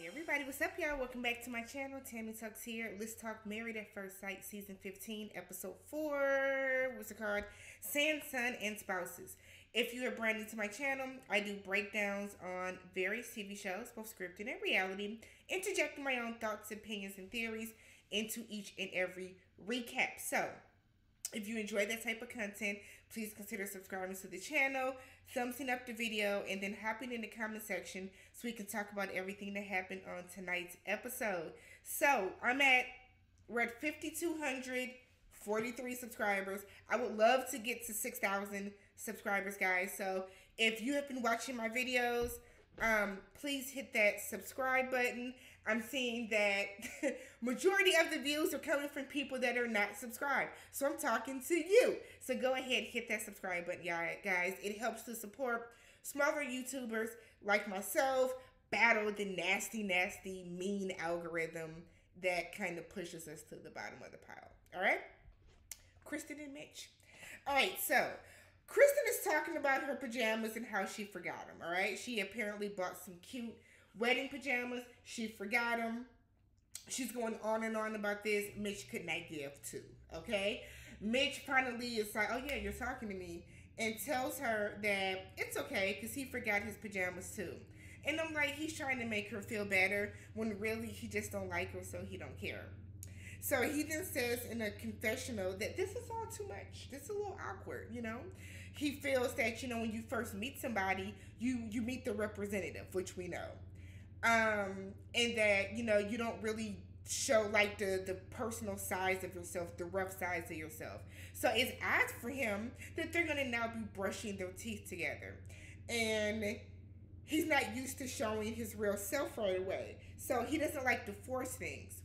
Hey everybody, what's up y'all? Welcome back to my channel. Tammy Talks here. Let's talk Married at First Sight, Season 15, Episode 4. What's it called? Sans, Son, and Spouses. If you are brand new to my channel, I do breakdowns on various TV shows, both scripted and reality, interjecting my own thoughts, opinions, and theories into each and every recap. So, if you enjoy that type of content, please consider subscribing to the channel, thumbsing up the video, and then hopping in the comment section so we can talk about everything that happened on tonight's episode. So, we're at 5,243 subscribers. I would love to get to 6,000 subscribers, guys. So, if you have been watching my videos, please hit that subscribe button. I'm seeing that majority of the views are coming from people that are not subscribed. So I'm talking to you. So go ahead, hit that subscribe button, guys. It helps to support smaller YouTubers like myself battle the nasty, mean algorithm that kind of pushes us to the bottom of the pile. All right? Krysten and Mitch. All right, so Krysten is talking about her pajamas and how she forgot them, all right? She apparently bought some cute wedding pajamas. She forgot them. She's going on and on about this. Mitch could not give two, okay? Mitch finally is like, oh yeah, you're talking to me, and tells her that it's okay because he forgot his pajamas too. And I'm like, he's trying to make her feel better when really he just don't like her, so he don't care. So he then says in a confessional that this is all too much. This is a little awkward, you know? He feels that, you know, when you first meet somebody, you meet the representative, which we know. And that, you know, you don't really show like the personal sides of yourself, the rough sides of yourself. So it's odd for him that they're going to now be brushing their teeth together. And he's not used to showing his real self right away. So he doesn't like to force things.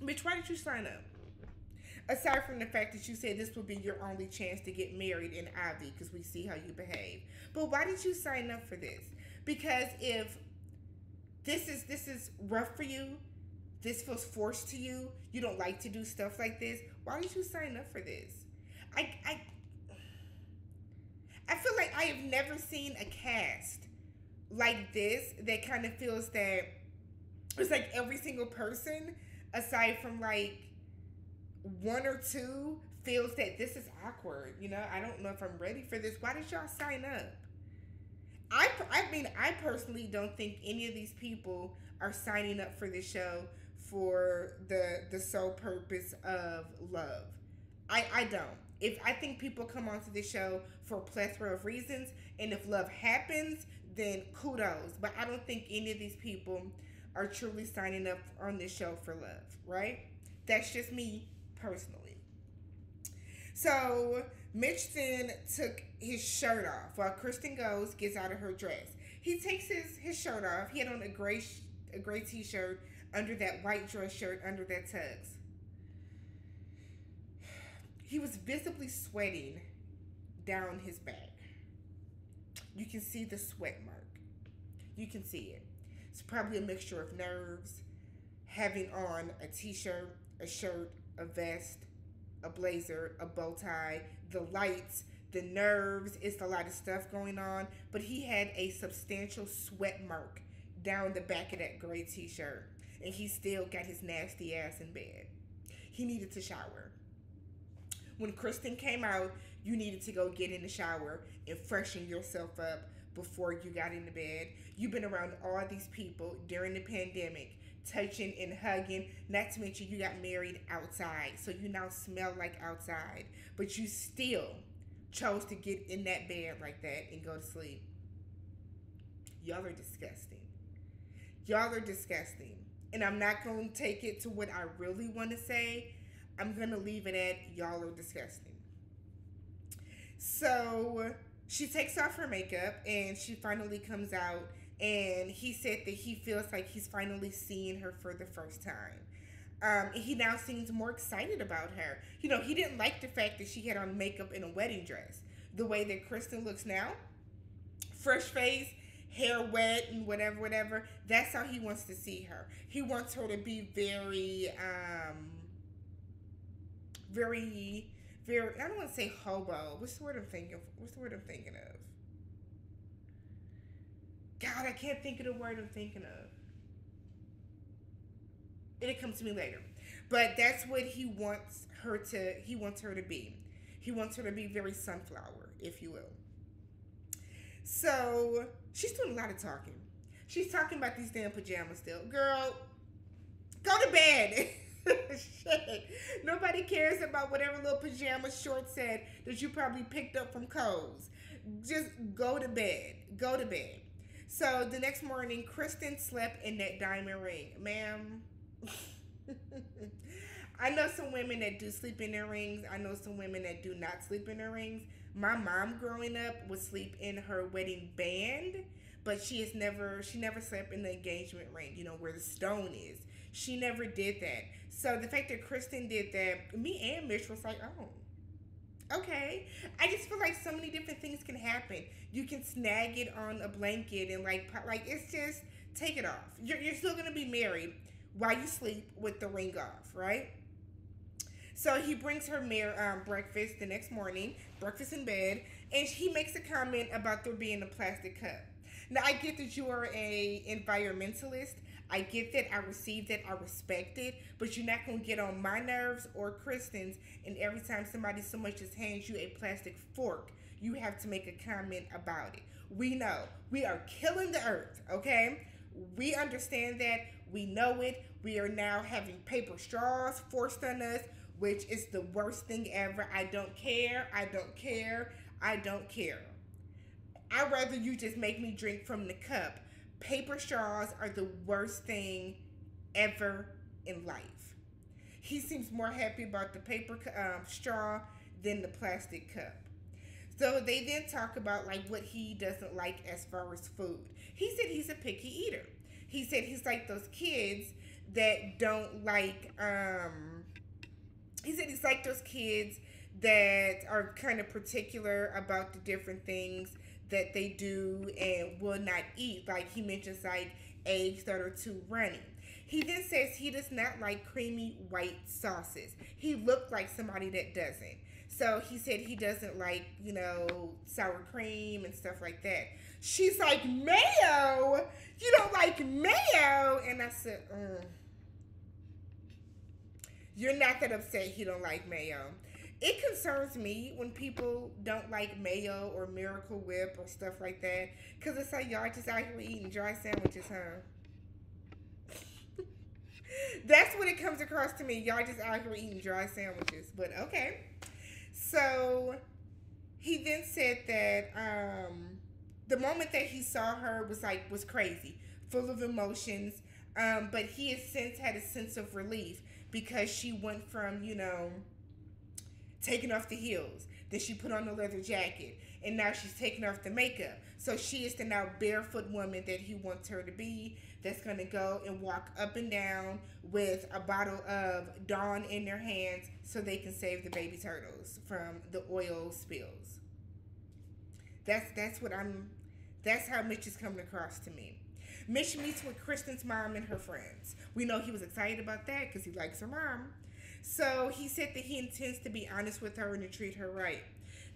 Mitch, why did you sign up? Aside from the fact that you said this would be your only chance to get married in Ivy because we see how you behave. But why did you sign up for this? Because if this is rough for you, this feels forced to you, you don't like to do stuff like this, why did you sign up for this? I feel like I have never seen a cast like this that kind of feels that it's like every single person aside from like one or two feels that this is awkward. You know, I don't know if I'm ready for this. Why did y'all sign up? I personally don't think any of these people are signing up for this show for the sole purpose of love. I don't. I think people come onto this show for a plethora of reasons, and if love happens, then kudos. But I don't think any of these people are truly signing up on this show for love, right? That's just me personally. So Mitch then took his shirt off while Krysten gets out of her dress. He takes his shirt off. He had on a gray t-shirt under that white dress shirt under that tux. He was visibly sweating down his back. You can see the sweat mark. You can see it. It's probably a mixture of nerves, having on a t-shirt, a shirt, a vest, a blazer, a bow tie, the lights, the nerves. It's a lot of stuff going on. But he had a substantial sweat mark down the back of that gray t-shirt. And he still got his nasty ass in bed. He needed to shower. When Krysten came out, you needed to go get in the shower and freshen yourself up before you got into bed. You've been around all these people during the pandemic, touching and hugging, not to mention you got married outside, so you now smell like outside, but you still chose to get in that bed like that and go to sleep. Y'all are disgusting. Y'all are disgusting. And I'm not going to take it to what I really want to say. I'm going to leave it at y'all are disgusting. So she takes off her makeup and she finally comes out, and he said that he feels like he's finally seeing her for the first time. He now seems more excited about her. You know, he didn't like the fact that she had on makeup in a wedding dress. The way that Krysten looks now, fresh face, hair wet and whatever, that's how he wants to see her. He wants her to be very, I don't want to say hobo. What's the word I'm thinking of? God, I can't think of the word I'm thinking of. It'll come to me later. But that's what he wants her to be. He wants her to be very sunflower, if you will. So she's doing a lot of talking. She's talking about these damn pajamas still. Girl, go to bed. Shit. Nobody cares about whatever little pajama short set that you probably picked up from Kohl's. Just go to bed. Go to bed. So the next morning, Krysten slept in that diamond ring. Ma'am. I know some women that do sleep in their rings. I know some women that do not sleep in their rings. My mom growing up would sleep in her wedding band, but she never slept in the engagement ring, where the stone is. She never did that. So the fact that Krysten did that, me and Mitch was like, oh, okay. I just feel like so many different things can happen. You can snag it on a blanket and like it's just take it off. You're still gonna be married while you sleep with the ring off, right? So he brings her breakfast the next morning, breakfast in bed, and he makes a comment about there being a plastic cup. Now, I get that you are a environmentalist. I get that. I receive that. I respect it. But you're not going to get on my nerves or Krysten's, and every time somebody so much as hands you a plastic fork, you have to make a comment about it. We know. We are killing the earth, okay? We understand that. We know it. We are now having paper straws forced on us, which is the worst thing ever. I don't care. I don't care. I don't care. I'd rather you just make me drink from the cup. Paper straws are the worst thing ever in life. He seems more happy about the paper straw than the plastic cup. So they then talk about like what he doesn't like as far as food. He said he's a picky eater. He said he's like those kids that don't like he said he's like those kids that are kind of particular about the different things that they do and will not eat. Like he mentions like eggs that are too runny. He then says he does not like creamy white sauces. He looked like somebody that doesn't. So he said he doesn't like, sour cream and stuff like that. She's like, mayo? You don't like mayo? And I said, You're not that upset he don't like mayo. It concerns me when people don't like mayo or Miracle Whip or stuff like that. Because it's like y'all just out here eating dry sandwiches, huh? That's what it comes across to me. Y'all just out here eating dry sandwiches. But okay. So he then said that the moment that he saw her was crazy, full of emotions. But he has since had a sense of relief because she went from, taking off the heels. Then she put on the leather jacket. And now she's taking off the makeup. So she is the now barefoot woman that he wants her to be. That's going to go and walk up and down with a bottle of Dawn in their hands so they can save the baby turtles from the oil spills. That's how Mitch is coming across to me. Mitch meets with Krysten's mom and her friends. We know he was excited about that because he likes her mom. So he said that he intends to be honest with her and to treat her right.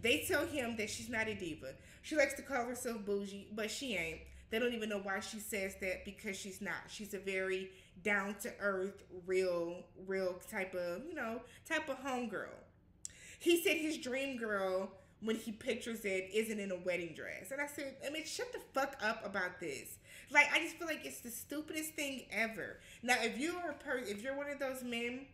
They tell him that she's not a diva. She likes to call herself bougie, but she ain't. They don't even know why she says that because she's not. She's a very down-to-earth, real type of homegirl. He said his dream girl, when he pictures it, isn't in a wedding dress. And I said, shut the fuck up about this. Like, I just feel like it's the stupidest thing ever. Now, if you're one of those men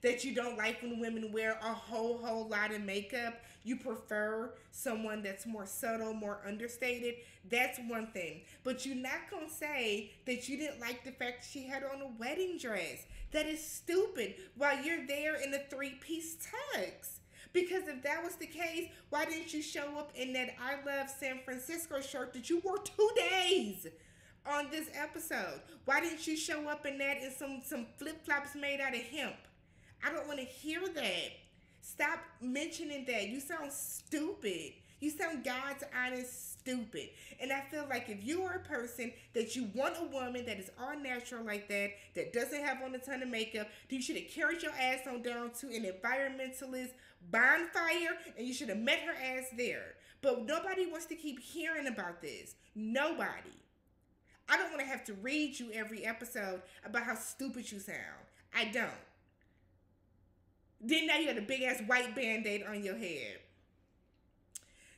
that you don't like when women wear a whole lot of makeup, you prefer someone that's more subtle, more understated, that's one thing. But you're not going to say that you didn't like the fact that she had on a wedding dress. That is stupid. While you're there in a 3-piece tux. Because if that was the case, why didn't you show up in that I Love San Francisco shirt that you wore 2 days on this episode? Why didn't you show up in that and some flip-flops made out of hemp? I don't want to hear that. Stop mentioning that. You sound stupid. You sound God's honest stupid. And I feel like if you are a person that you want a woman that is all natural like that doesn't have on a ton of makeup, you should have carried your ass on down to an environmentalist bonfire and you should have met her ass there. But nobody wants to keep hearing about this. Nobody. I don't want to have to read you every episode about how stupid you sound. I don't. Then now you got a big ass white band-aid on your head.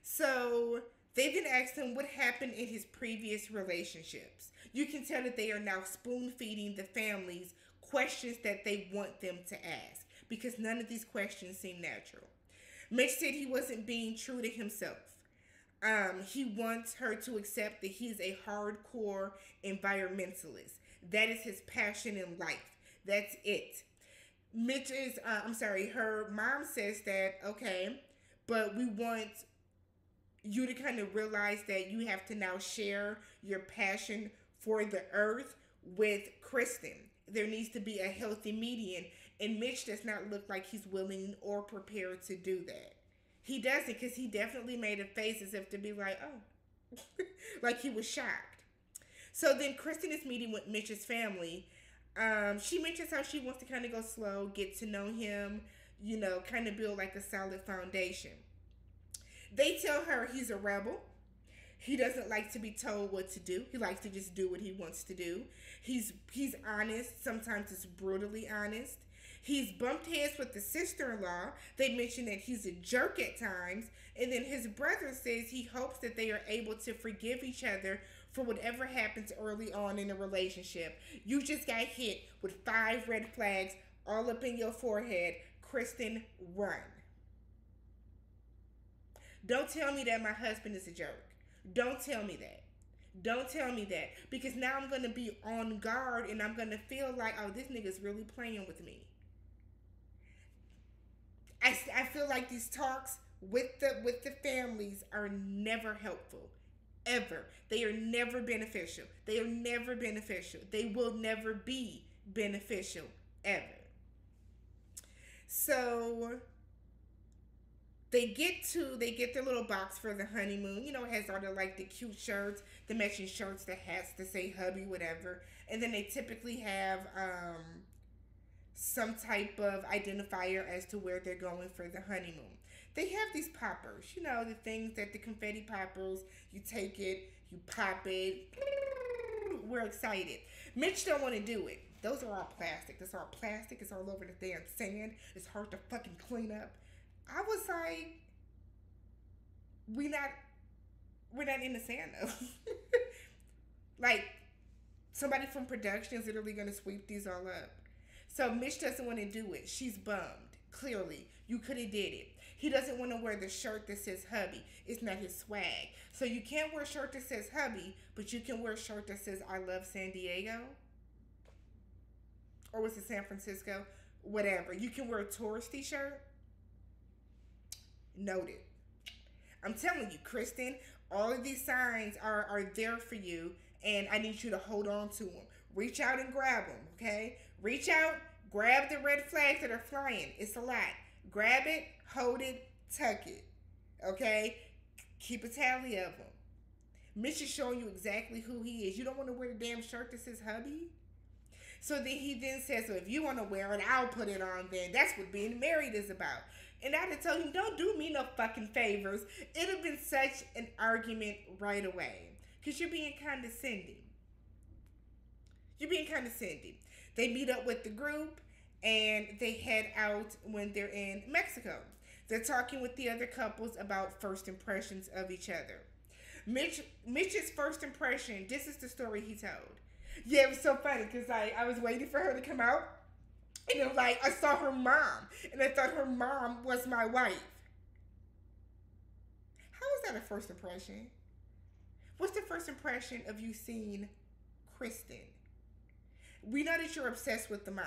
So they then asked him what happened in his previous relationships. You can tell that they are now spoon-feeding the families questions that they want them to ask, because none of these questions seem natural. Mitch said he wasn't being true to himself. He wants her to accept that he's a hardcore environmentalist. That is his passion in life. That's it. Her mom says that, okay, but we want you to kind of realize that you have to now share your passion for the earth with Krysten. There needs to be a healthy median, and Mitch does not look like he's willing or prepared to do that. He doesn't, because he definitely made a face as if to be like, oh, like he was shocked. So then Krysten is meeting with Mitch's family. She mentions how she wants to kind of go slow, get to know him, kind of build like a solid foundation. They tell her he's a rebel. He doesn't like to be told what to do. He likes to just do what he wants to do. He's honest. Sometimes it's brutally honest. He's bumped heads with the sister-in-law. They mention that he's a jerk at times. And then his brother says he hopes that they are able to forgive each other for whatever happens early on in a relationship. You just got hit with 5 red flags all up in your forehead. Krysten, run. Don't tell me that my husband is a jerk. Don't tell me that. Don't tell me that. Because now I'm going to be on guard and I'm going to feel like, oh, this nigga's really playing with me. I feel like these talks with the families are never helpful. Ever. They are never beneficial. They are never beneficial. They will never be beneficial. Ever. So they get their little box for the honeymoon. It has all the cute shirts, the matching shirts, the hats that say hubby, whatever. And then they typically have some type of identifier as to where they're going for the honeymoon. They have these poppers, the things that the confetti poppers, you take it, you pop it. We're excited. Mitch don't want to do it. Those are all plastic. That's all plastic. It's all over the damn sand. It's hard to fucking clean up. I was like, we're not in the sand though. Like, somebody from production is literally going to sweep these all up. So Mitch doesn't want to do it. She's bummed. Clearly, you could have did it. He doesn't want to wear the shirt that says hubby. It's not his swag. So you can't wear a shirt that says hubby, but you can wear a shirt that says I love San Diego. Or was it San Francisco? Whatever. You can wear a touristy shirt. Noted. I'm telling you, Krysten, all of these signs are there for you, and I need you to hold on to them. Reach out and grab them, okay? Reach out, grab the red flags that are flying. It's a lot. Grab it, hold it, tuck it, okay? Keep a tally of them. Mitch is showing you exactly who he is. You don't want to wear the damn shirt that says hubby? So then he says, so if you want to wear it, I'll put it on then. That's what being married is about. And I'd have told him, don't do me no fucking favors. It'd have been such an argument right away. Because you're being condescending. You're being condescending. They meet up with the group and they head out when they're in Mexico. They're talking with the other couples about first impressions of each other. Mitch's first impression, this is the story he told. Yeah, it was so funny because I was waiting for her to come out. And it was like, I saw her mom. And I thought her mom was my wife. How is that a first impression? What's the first impression of you seeing Krysten? We know that you're obsessed with the mom.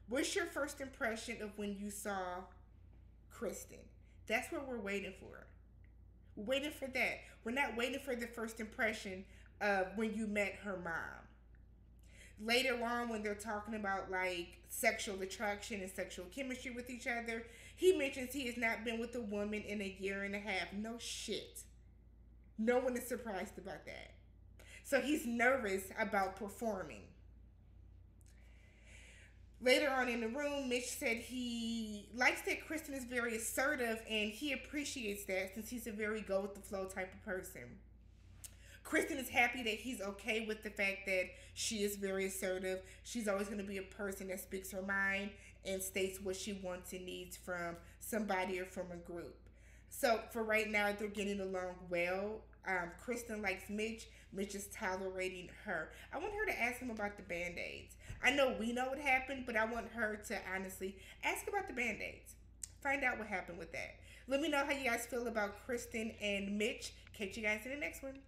What's your first impression of when you saw Krysten? That's what we're waiting for. We're waiting for that. We're not waiting for the first impression of when you met her mom. Later on, when they're talking about sexual attraction and sexual chemistry with each other, he mentions he has not been with a woman in a year and a half. No shit. No one is surprised about that. So he's nervous about performing. Later on in the room, Mitch said he likes that Krysten is very assertive and he appreciates that since he's a very go-with-the-flow type of person. Krysten is happy that he's okay with the fact that she is very assertive. She's always going to be a person that speaks her mind and states what she wants and needs from somebody or from a group. So for right now, they're getting along well. Krysten likes Mitch. Mitch is tolerating her. I want her to ask him about the band-aids. I know we know what happened, but I want her to honestly ask about the band-aids. Find out what happened with that. Let me know how you guys feel about Krysten and Mitch. Catch you guys in the next one.